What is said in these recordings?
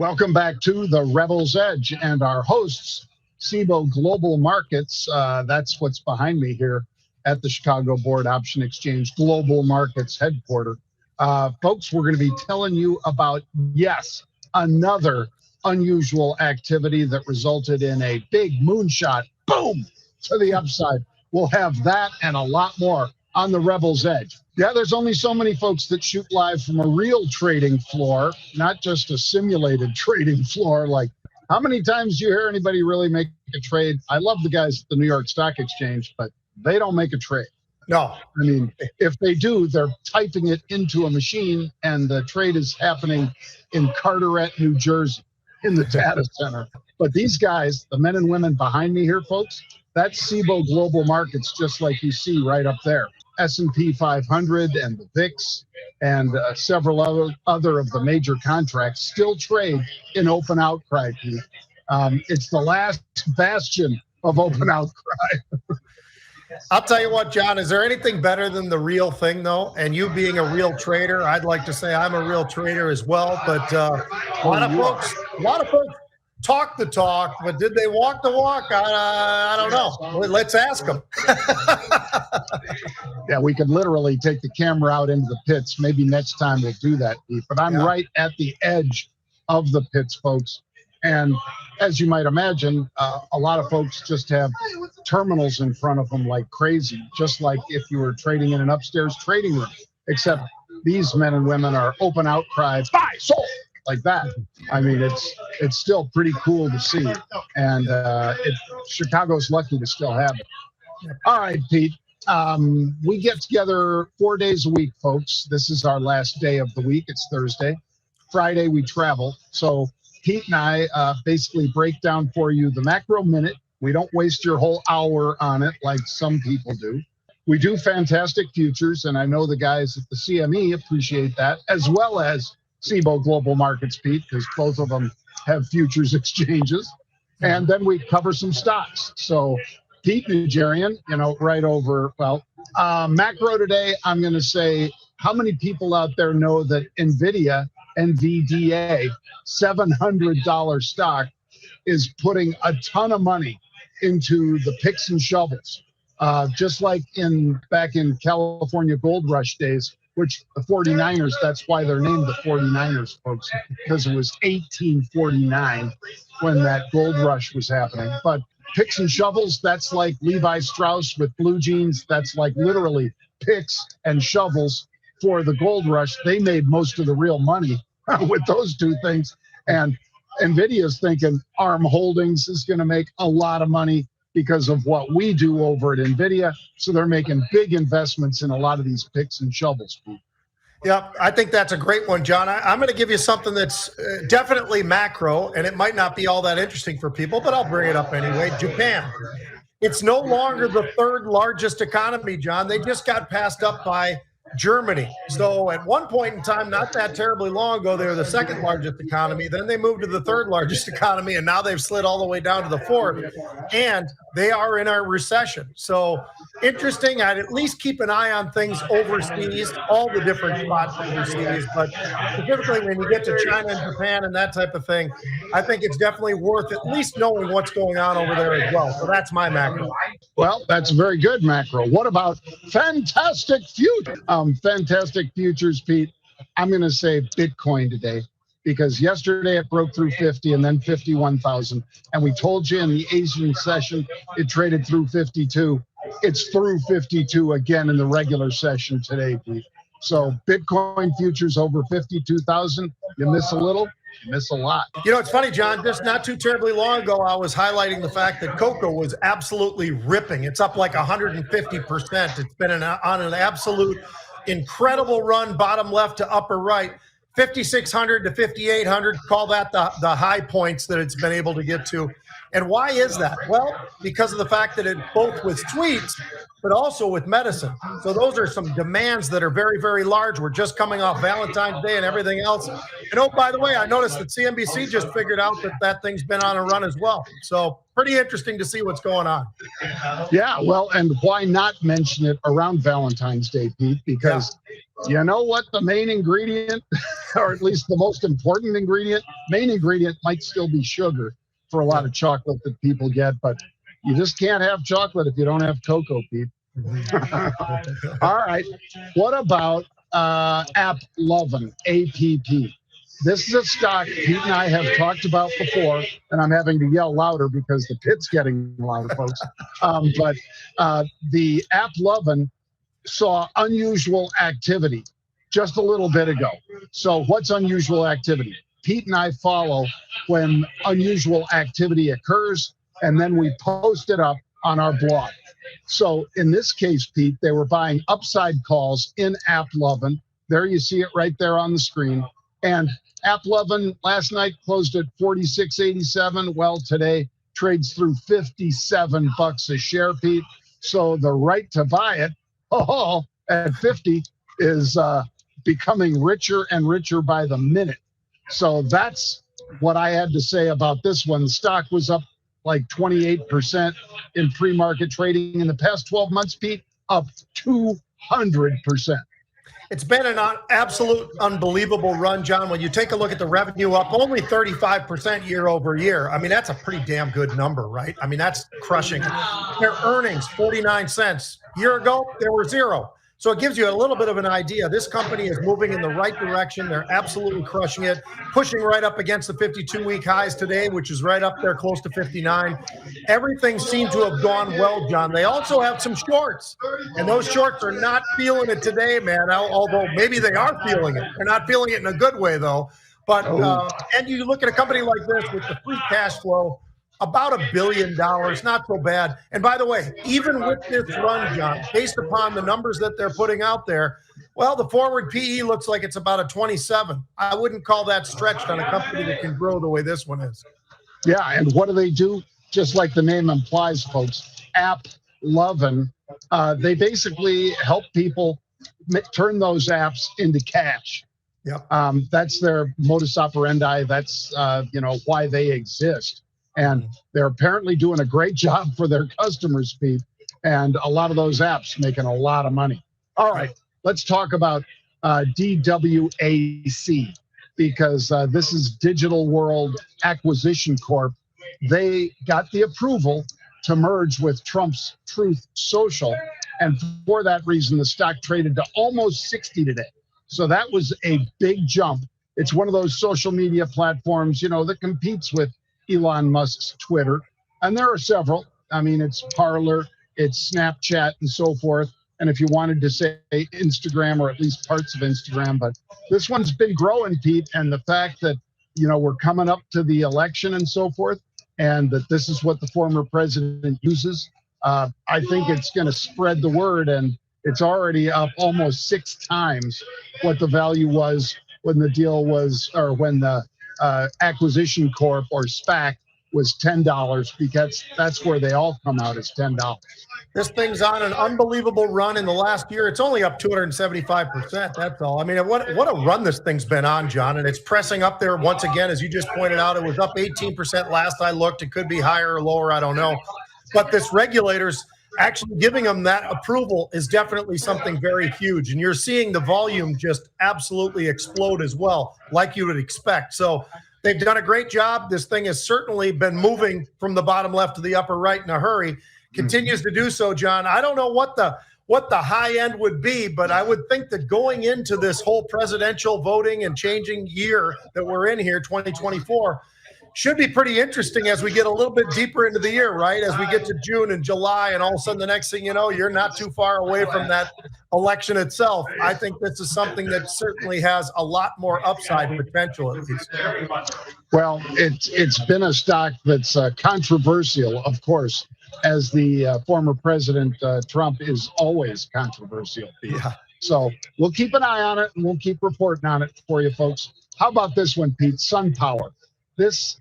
Welcome back to the Rebel's Edge and our hosts, SPWR Global Markets. That's what's behind me here at the Chicago Board Option Exchange Global Markets headquarters. Folks, we're going to be telling you about, yes, another unusual activity that resulted in a big moonshot, boom, to the upside. We'll have that and a lot more on the Rebel's Edge. Yeah, there's only so many folks that shoot live from a real trading floor, not just a simulated trading floor. Like, how many times do you hear anybody really make a trade? I love the guys at the New York Stock Exchange, but they don't make a trade. No. I mean, if they do, they're typing it into a machine, and the trade is happening in Carteret, New Jersey, in the data center. But these guys, the men and women behind me here, folks, that's SPWR Global Markets, just like you see right up there. S&P 500 and the VIX and several other of the major contracts still trade in open outcry, Pete. It's the last bastion of open outcry. I'll tell you what, John, is there anything better than the real thing, though? And you being a real trader, I'd like to say I'm a real trader as well. But a lot of folks talk the talk, but did they walk the walk? I don't know. Let's ask them. Yeah, we could literally take the camera out into the pits. Maybe next time we'll do that, Pete. But I'm right at the edge of the pits, folks. And as you might imagine, a lot of folks just have terminals in front of them like crazy, just like if you were trading in an upstairs trading room, except these men and women are open outcry, buy, sold, like that. I mean, it's still pretty cool to see. And Chicago's lucky to still have it. All right, Pete. We get together 4 days a week, folks. This is our last day of the week. It's Thursday. Friday, we travel. So Pete and I basically break down for you the macro minute. We don't waste your whole hour on it like some people do. We do fantastic futures, and I know the guys at the CME appreciate that, as well as SPWR Global Markets, Pete, because both of them have futures exchanges. And then we cover some stocks. So Pete Nigerian, right over, macro today, I'm going to say, how many people out there know that NVDA, $700 stock, is putting a ton of money into the picks and shovels, just like back in California gold rush days, which the 49ers, that's why they're named the 49ers, folks, because it was 1849 when that gold rush was happening. But picks and shovels, that's like Levi Strauss with blue jeans. That's like literally picks and shovels for the gold rush. They made most of the real money with those two things. And NVIDIA's thinking ARM Holdings is going to make a lot of money because of what we do over at NVIDIA. So they're making big investments in a lot of these picks and shovels. Yeah, I think that's a great one, John. I'm going to give you something that's definitely macro, and it might not be all that interesting for people, but I'll bring it up anyway. Japan. It's no longer the third largest economy, John. They just got passed up by Germany. So at one point in time, not that terribly long ago, they were the second largest economy. Then they moved to the third largest economy, and now they've slid all the way down to the fourth. And they are in a recession. So interesting. I'd at least keep an eye on things overseas, all the different spots overseas. But specifically when you get to China and Japan and that type of thing, I think it's definitely worth at least knowing what's going on over there as well. So that's my macro. Well, that's very good macro. What about fantastic futures? Fantastic futures, Pete. I'm going to say Bitcoin today, because yesterday it broke through 50 and then 51,000. And we told you in the Asian session, it traded through 52. It's through 52 again in the regular session today, Pete. So Bitcoin futures over 52,000. You miss a little, you miss a lot. It's funny, John, just not too terribly long ago, I was highlighting the fact that cocoa was absolutely ripping. It's up like 150%. It's been on an absolute incredible run, bottom left to upper right, 5,600 to 5,800. Call that the high points that it's been able to get to. And why is that? Well, because of the fact that it both with sweets, but also with medicine. So those are some demands that are very, very large. We're just coming off Valentine's Day and everything else. And oh, by the way, I noticed that CNBC just figured out that that thing's been on a run as well. So pretty interesting to see what's going on. Yeah, well, and why not mention it around Valentine's Day, Pete? Because you know what the main ingredient, or at least the most important ingredient, main ingredient might still be sugar for a lot of chocolate that people get, but you just can't have chocolate if you don't have cocoa, Pete. All right. What about AppLovin, APP? This is a stock Pete and I have talked about before, and I'm having to yell louder because the pit's getting louder, folks. But the AppLovin saw unusual activity just a little bit ago. So what's unusual activity? Pete and I follow when unusual activity occurs, and then we post it up on our blog. So in this case, Pete, they were buying upside calls in AppLovin. There you see it right there on the screen. And AppLovin last night closed at 46.87. Well, today trades through $57 a share, Pete. So the right to buy it at 50 is becoming richer and richer by the minute. So that's what I had to say about this one. The stock was up like 28% in pre-market trading in the past 12 months, Pete, up 200%. It's been an absolute unbelievable run, John. When you take a look at the revenue up only 35% year over year, I mean, that's a pretty damn good number, right? I mean, that's crushing. Their earnings, 49 cents. A year ago, there were zero. So it gives you a little bit of an idea. This company is moving in the right direction. They're absolutely crushing it, pushing right up against the 52-week highs today, which is right up there close to 59. Everything seemed to have gone well, John. They also have some shorts, and those shorts are not feeling it today, man, although maybe they are feeling it. They're not feeling it in a good way, though. But and you look at a company like this with the free cash flow, about $1 billion, not so bad. And by the way, even with this run, John, based upon the numbers that they're putting out there, well, the forward PE looks like it's about a 27. I wouldn't call that stretched on a company that can grow the way this one is. Yeah, and what do? Just like the name implies, folks, AppLovin, they basically help people turn those apps into cash. Yep. That's their modus operandi. That's why they exist. And they're apparently doing a great job for their customers, Pete. And a lot of those apps making a lot of money. All right, let's talk about DWAC, because this is Digital World Acquisition Corp. They got the approval to merge with Trump's Truth Social. And for that reason, the stock traded to almost 60 today. So that was a big jump. It's one of those social media platforms, that competes with Elon Musk's Twitter. And there are several. I mean, it's Parler, it's Snapchat, and so forth. And if you wanted to say Instagram, or at least parts of Instagram, but this one's been growing, Pete. And the fact that, we're coming up to the election and so forth, and that this is what the former president uses, I think it's going to spread the word. And it's already up almost 6 times what the value was when the deal was, or when the acquisition corp or SPAC was $10, because that's where they all come out as $10. This thing's on an unbelievable run in the last year. It's only up 275%. That's all. I mean, what a run this thing's been on, John. And it's pressing up there once again, as you just pointed out. It was up 18% last I looked. It could be higher or lower, I don't know. But this regulators actually giving them that approval is definitely something very huge. And you're seeing the volume just absolutely explode as well, like you would expect. So they've done a great job. This thing has certainly been moving from the bottom left to the upper right in a hurry. Continues to do so, John. I don't know what the high end would be, but I would think that going into this whole presidential voting and changing year that we're in here, 2024, should be pretty interesting as we get a little bit deeper into the year, right? As we get to June and July, and all of a sudden the next thing you know, you're not too far away from that election itself. I think this is something that certainly has a lot more upside potential, at least. Well, it's been a stock that's controversial, of course, as the former President Trump is always controversial. Yeah. So we'll keep an eye on it, and we'll keep reporting on it for you folks. How about this one, Pete? SunPower. This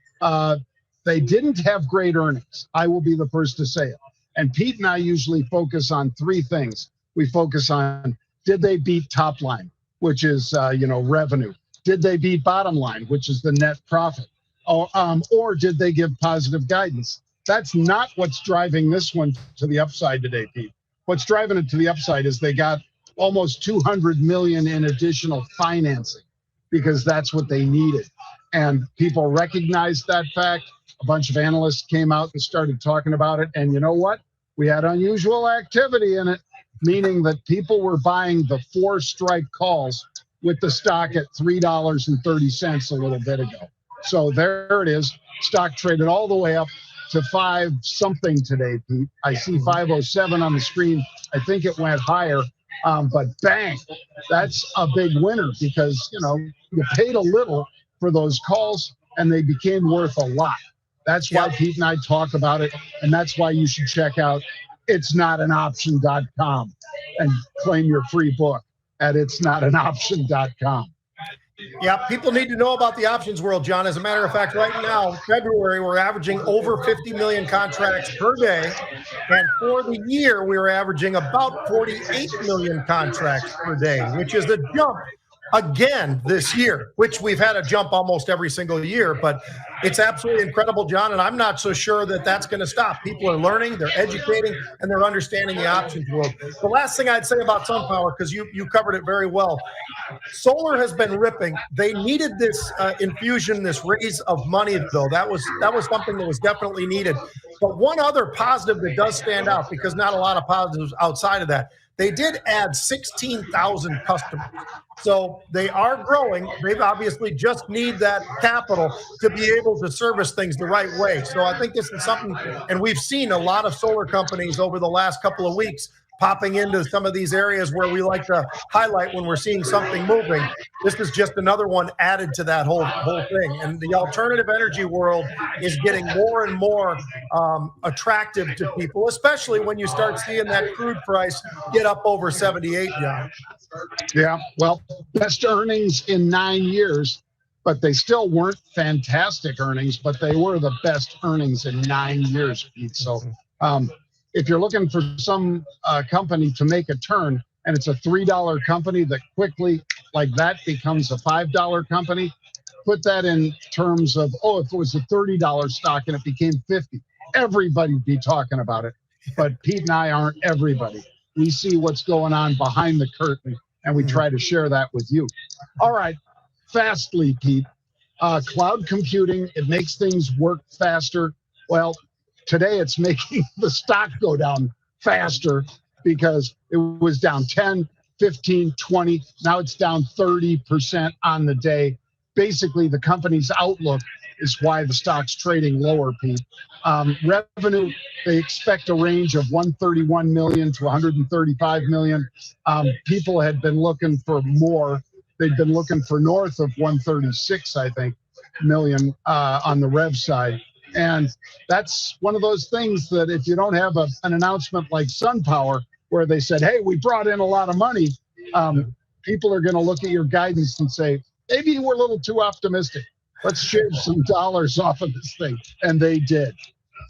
They didn't have great earnings. I will be the first to say it. And Pete and I usually focus on three things. We focus on, did they beat top line, which is, revenue? Did they beat bottom line, which is the net profit? Or did they give positive guidance? That's not what's driving this one to the upside today, Pete. What's driving it to the upside is they got almost $200 million in additional financing because that's what they needed. And people recognized that fact. A bunch of analysts came out and started talking about it. And you know what? We had unusual activity in it, meaning that people were buying the 4-strike calls with the stock at $3.30 a little bit ago. So there it is. Stock traded all the way up to 5 something today, Pete. I see 507 on the screen. I think it went higher. But bang, that's a big winner because, you paid a little for those calls and they became worth a lot. That's why Pete and I talk about it. And that's why you should check out itsnotanoption.com and claim your free book at itsnotanoption.com. Yeah, people need to know about the options world, John. As a matter of fact, right now, February, we're averaging over 50 million contracts per day. And for the year, we were averaging about 48 million contracts per day, which is a jump again this year, which we've had a jump almost every single year. But it's absolutely incredible, John. And I'm not so sure that that's going to stop. People are learning, they're educating, and they're understanding the options world. The last thing I'd say about SunPower, because you covered it very well, solar has been ripping. They needed this infusion, this raise of money, though. That was something that was definitely needed. But one other positive that does stand out, because not a lot of positives outside of that, they did add 16,000 customers. So they are growing. They've obviously just need that capital to be able to service things the right way. So I think this is something, and we've seen a lot of solar companies over the last couple of weeks popping into some of these areas where we like to highlight when we're seeing something moving. This is just another one added to that whole thing. And the alternative energy world is getting more and more attractive to people, especially when you start seeing that crude price get up over 78, John. Yeah, well, best earnings in 9 years, but they still weren't fantastic earnings, but they were the best earnings in 9 years, Pete. So if you're looking for some company to make a turn, and it's a $3 company that quickly, like that, becomes a $5 company, put that in terms of, if it was a $30 stock and it became 50, everybody'd be talking about it. But Pete and I aren't everybody. We see what's going on behind the curtain, and we try to share that with you. All right, Fastly, Pete. Cloud computing, it makes things work faster. Well, today it's making the stock go down faster because it was down 10, 15, 20. Now it's down 30% on the day. Basically, the company's outlook is why the stock's trading lower, Pete. Revenue, they expect a range of 131 million to 135 million. People had been looking for more. They'd been looking for north of 136, I think, million on the rev side. And that's one of those things that if you don't have an announcement like SunPower, where they said, hey, we brought in a lot of money, people are going to look at your guidance and say, maybe we're a little too optimistic. Let's shave some dollars off of this thing. And they did.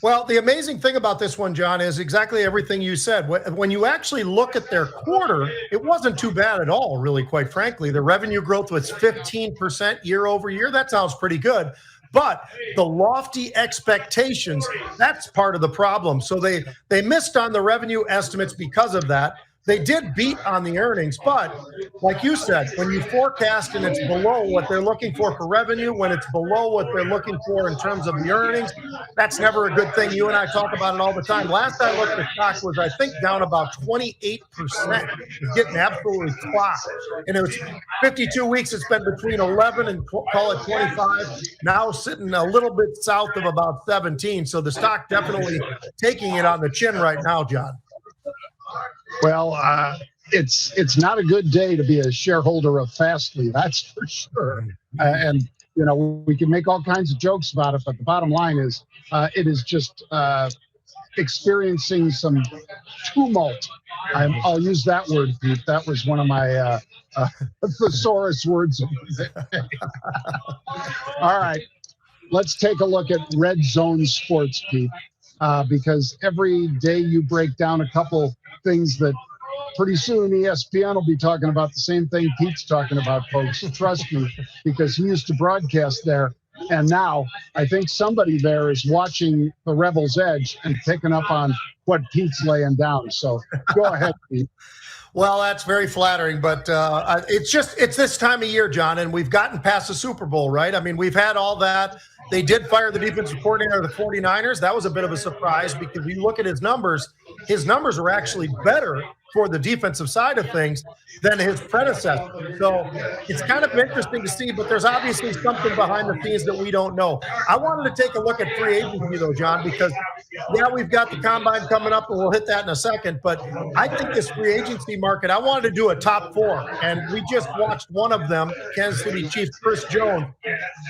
Well, the amazing thing about this one, John, is exactly everything you said. When you actually look at their quarter, it wasn't too bad at all, really, quite frankly. The revenue growth was 15% year over year. That sounds pretty good. But the lofty expectations, that's part of the problem. So they missed on the revenue estimates because of that. They did beat on the earnings, but like you said, when you forecast and it's below what they're looking for revenue, when it's below what they're looking for in terms of the earnings, that's never a good thing. You and I talk about it all the time. Last I looked, the stock was, I think, down about 28%. It's getting absolutely clocked. And it was 52 weeks. It's been between 11 and call it 25. Now sitting a little bit south of about 17. So the stock definitely taking it on the chin right now, John. Well, it's not a good day to be a shareholder of Fastly, that's for sure. And, we can make all kinds of jokes about it, but the bottom line is it is just experiencing some tumult. I'll use that word, Pete. That was one of my thesaurus words of the day. All right. let's take a look at Red Zone Sports, Pete, because every day you break down a couple things that pretty soon ESPN will be talking about the same thing Pete's talking about, folks. Trust me, because he used to broadcast there. And now I think somebody there is watching the Rebels Edge and picking up on what Pete's laying down. So go ahead, Pete. Well, that's very flattering, but it's this time of year, John, and we've gotten past the Super Bowl, right? I mean, we've had all that. They did fire the defensive coordinator of the 49ers. That was a bit of a surprise because you look at his numbers were actually better for the defensive side of things than his predecessor. So it's kind of interesting to see, but there's obviously something behind the scenes that we don't know. I wanted to take a look at free agency, though, John, because, yeah, we've got the combine coming up, and we'll hit that in a second. But I think this free agency market, I wanted to do a top four, and we just watched one of them, Kansas City Chiefs, Chris Jones.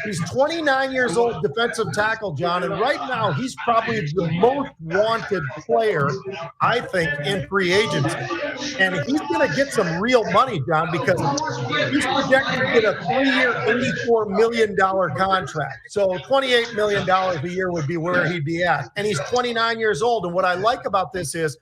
He's 29 years old, defensive tackle, John, and right now he's probably the most wanted player, I think, in free agency. And he's going to get some real money, John, because he's projected to get a 3-year, $84 million contract. So $28 million a year would be where he'd be at. And he's 29 years old. And what I like about this is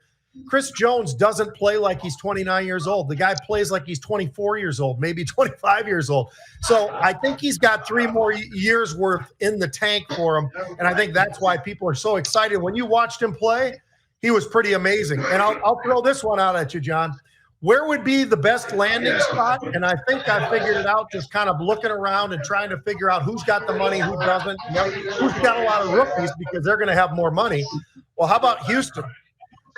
Chris Jones doesn't play like he's 29 years old. The guy plays like he's 24 years old, maybe 25 years old. So I think he's got 3 more years worth in the tank for him. And I think that's why people are so excited. When you watched him play, he was pretty amazing. And I'll throw this one out at you, John. Where would be the best landing spot? And I think I figured it out just kind of looking around and trying to figure out who's got the money, who doesn't, who's got a lot of rookies because they're going to have more money. Well, how about Houston?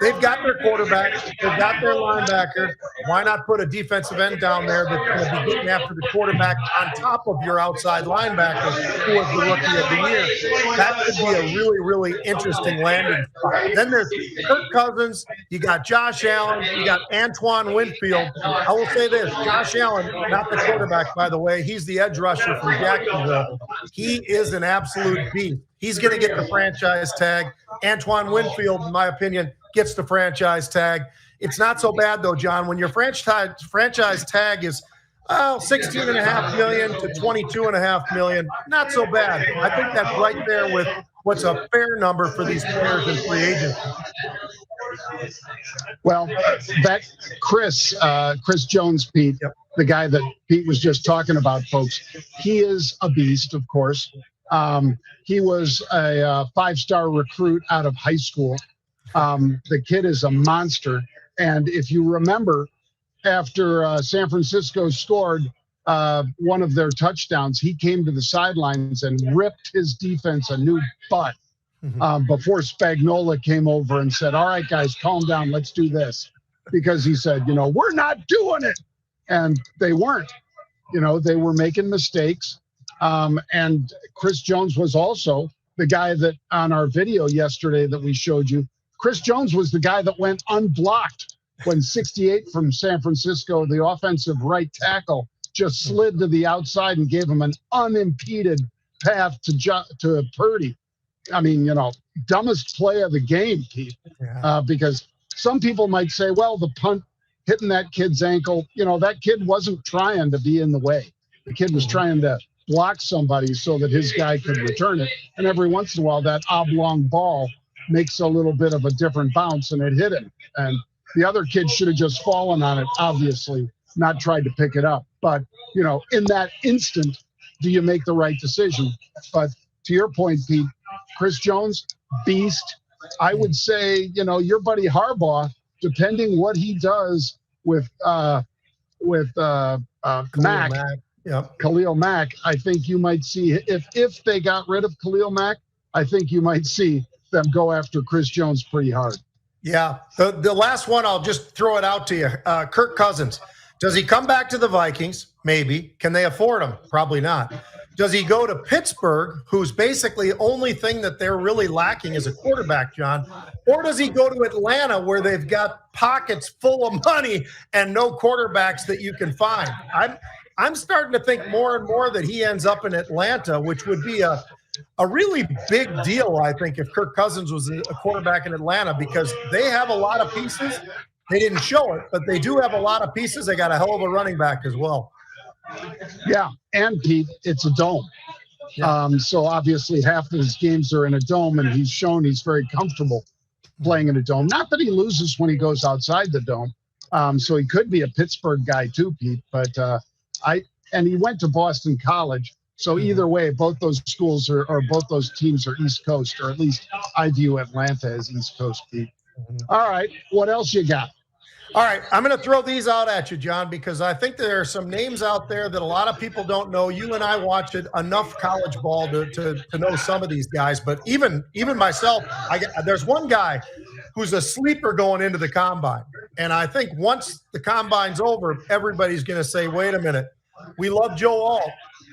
They've got their quarterback. They've got their linebacker. Why not put a defensive end down there that's going to be getting after the quarterback on top of your outside linebacker, who was the rookie of the year? That could be a really, really interesting landing spot. Then there's Kirk Cousins. You got Josh Allen. You got Antoine Winfield. I will say this, Josh Allen, not the quarterback, by the way. He's the edge rusher from Jacksonville. He is an absolute beast. He's going to get the franchise tag. Antoine Winfield, in my opinion, gets the franchise tag. It's not so bad, though, John. When your franchise tag is $16.5 million to $22.5 million, not so bad. I think that's right there with what's a fair number for these players in free agency. Well, that Chris Jones, Pete, yep, the guy that Pete was just talking about, folks, he is a beast, of course. He was a 5-star recruit out of high school. The kid is a monster. And if you remember, after San Francisco scored one of their touchdowns, he came to the sidelines and ripped his defense a new butt before Spagnuolo came over and said, all right, guys, calm down. Let's do this. Because he said, we're not doing it. And they weren't. They were making mistakes. And Chris Jones was also the guy that on our video yesterday that we showed you, Chris Jones was the guy that went unblocked when 68 from San Francisco, the offensive right tackle, just slid to the outside and gave him an unimpeded path to Purdy. I mean, dumbest play of the game, Pete, because some people might say, well, the punt hitting that kid's ankle, that kid wasn't trying to be in the way. The kid was trying to block somebody so that his guy could return it. And every once in a while, that oblong ball makes a little bit of a different bounce, and it hit him. And the other kid should have just fallen on it, obviously, not tried to pick it up. But, in that instant, do you make the right decision? But to your point, Pete, Chris Jones, beast. I would say, your buddy Harbaugh, depending what he does with Mack, yep, Khalil Mack, I think you might see, if they got rid of Khalil Mack, I think you might see them go after Chris Jones pretty hard. Yeah. The last one, I'll just throw it out to you. Kirk Cousins. Does he come back to the Vikings? Maybe. Can they afford him? Probably not. Does he go to Pittsburgh, whose basically only thing that they're really lacking is a quarterback, John? Or does he go to Atlanta, where they've got pockets full of money and no quarterbacks that you can find? I'm starting to think more and more that he ends up in Atlanta, which would be a really big deal, I think, if Kirk Cousins was a quarterback in Atlanta, because they have a lot of pieces. They didn't show it, but they do have a lot of pieces. They got a hell of a running back as well. Yeah, and Pete, it's a dome. Yeah. So obviously half of his games are in a dome, and he's shown he's very comfortable playing in a dome. Not that he loses when he goes outside the dome. So he could be a Pittsburgh guy too, Pete. But and he went to Boston College. So either way, both those schools or both those teams are East Coast, or at least I view Atlanta as East Coast, Pete. All right, what else you got? All right, I'm going to throw these out at you, John, because I think there are some names out there that a lot of people don't know. You and I watched enough college ball to know some of these guys, but even myself, there's one guy who's a sleeper going into the combine, and I think once the combine's over, everybody's going to say, wait a minute, we love Joe Alt,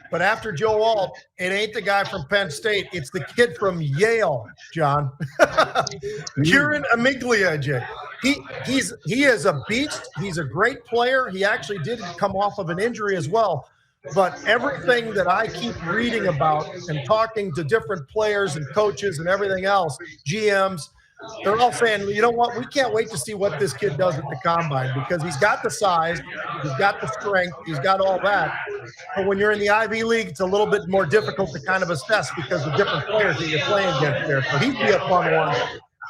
but after Joe Alt, it ain't the guy from Penn State. It's the kid from Yale, John. Kieran Amigliage. He is a beast. He's a great player. He actually did come off of an injury as well. But everything that I keep reading about and talking to different players and coaches and everything else, GMs, they're all saying, you know what, we can't wait to see what this kid does at the combine, because he's got the size, he's got the strength, he's got all that. But when you're in the Ivy League, it's a little bit more difficult to kind of assess because of different players that you're playing against there. So he'd be a fun one.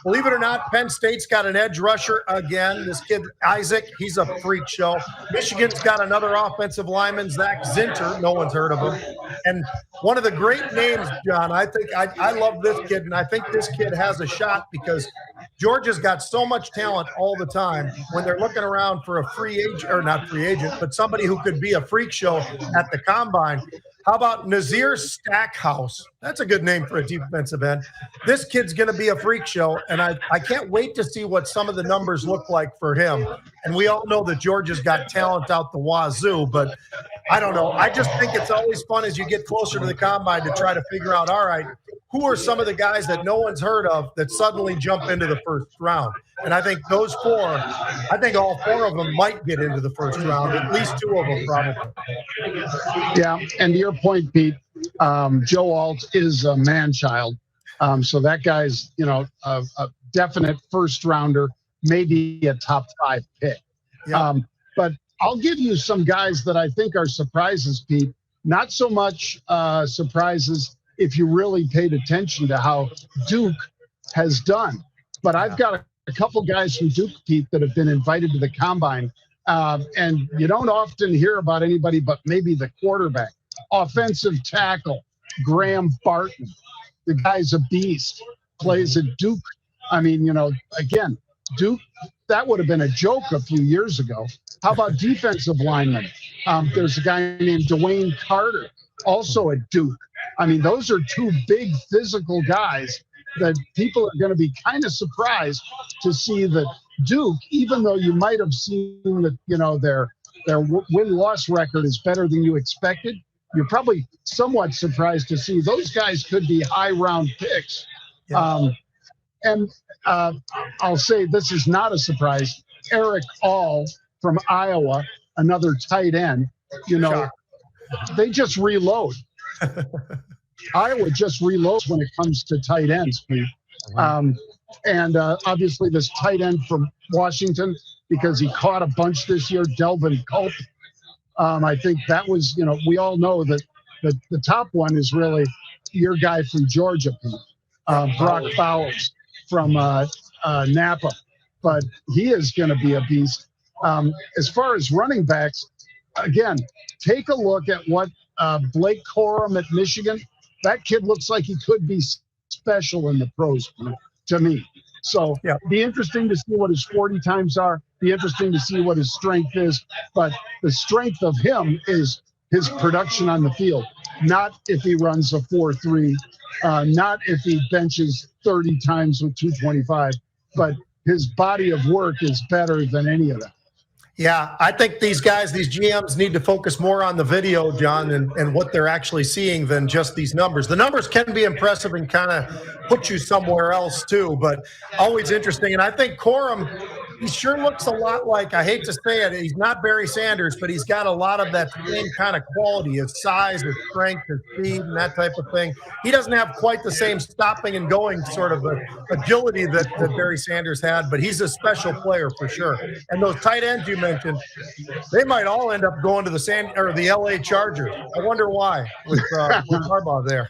Believe it or not, Penn State's got an edge rusher again. This kid, Isaac, he's a freak show. Michigan's got another offensive lineman, Zach Zinter. No one's heard of him. And one of the great names, John, I think I love this kid, and I think this kid has a shot because Georgia's got so much talent all the time. When they're looking around for a free agent, or not free agent, but somebody who could be a freak show at the combine, how about Nazir Stackhouse? That's a good name for a defensive end. This kid's going to be a freak show, and I can't wait to see what some of the numbers look like for him. And we all know that Georgia's got talent out the wazoo, but I don't know. I just think it's always fun as you get closer to the combine to try to figure out, all right, who are some of the guys that no one's heard of that suddenly jump into the first round? And I think those four, I think all four of them might get into the first round, at least two of them probably. Yeah, and to your point, Pete, Joe Alt is a man-child. So that guy's, a definite first rounder, maybe a top 5 pick. Yeah. But I'll give you some guys that I think are surprises, Pete. Not so much surprises if you really paid attention to how Duke has done. But I've got a couple guys from Duke, Pete, that have been invited to the combine. And you don't often hear about anybody but maybe the quarterback. Offensive tackle, Graham Barton. The guy's a beast, plays at Duke. I mean, again, Duke, that would have been a joke a few years ago. How about defensive linemen? There's a guy named Dwayne Carter, also at Duke. I mean, those are two big physical guys that people are going to be kind of surprised to see that Duke, even though you might have seen that, their win-loss record is better than you expected, you're probably somewhat surprised to see those guys could be high-round picks. Yeah. I'll say this is not a surprise. Eric All from Iowa, another tight end, they just reload. Iowa just reloads when it comes to tight ends, Pete. Obviously this tight end from Washington, because he caught a bunch this year, Delvin Culp. I think that was, we all know that the top one is really your guy from Georgia, Pete, Brock Bowers from Napa. But he is going to be a beast. As far as running backs, again, take a look at what Blake Corum at Michigan. That kid looks like he could be special in the pros to me. So be interesting to see what his 40 times are. Be interesting to see what his strength is. But the strength of him is his production on the field, not if he runs a 4.3, not if he benches 30 times with 225, but his body of work is better than any of that. Yeah, I think these guys, these GMs need to focus more on the video, John, and what they're actually seeing than just these numbers. The numbers can be impressive and kind of put you somewhere else too, but always interesting. And I think Corum, he sure looks a lot like, I hate to say it, he's not Barry Sanders, but he's got a lot of that same kind of quality, his size, his strength, his speed, and that type of thing. He doesn't have quite the same stopping and going sort of agility that Barry Sanders had, but he's a special player for sure. And those tight ends you mentioned, they might all end up going to the LA Chargers. I wonder why with Harbaugh there.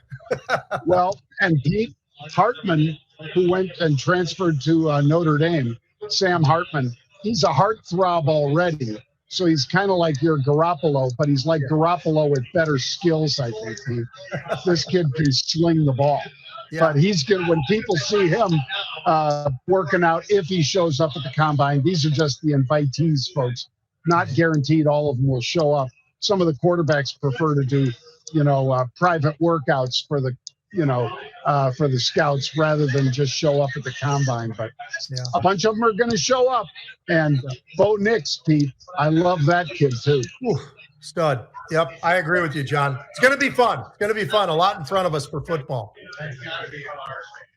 Well, and Pete Hartman, who went and transferred to Notre Dame, Sam Hartman, he's a heartthrob already. So he's kind of like your Garoppolo, but he's like Garoppolo with better skills, I think, Pete. This kid can sling the ball. Yeah. But he's good when people see him working out, if he shows up at the combine. These are just the invitees, folks. Not guaranteed all of them will show up. Some of the quarterbacks prefer to do, private workouts for the, for the scouts rather than just show up at the combine. But a bunch of them are going to show up. And Bo Nix, Pete, I love that kid too. Ooh, stud. Yep, I agree with you, John. It's going to be fun. It's going to be fun. A lot in front of us for football.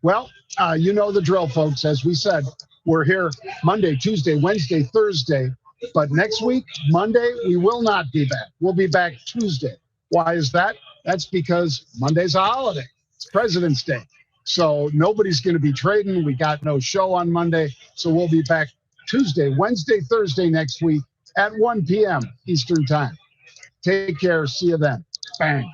Well, you know the drill, folks. As we said, we're here Monday, Tuesday, Wednesday, Thursday. But next week, Monday, we will not be back. We'll be back Tuesday. Why is that? That's because Monday's a holiday. It's President's Day. So nobody's going to be trading. We got no show on Monday. So we'll be back Tuesday, Wednesday, Thursday next week at 1 p.m. Eastern Time. Take care. See you then. Bang.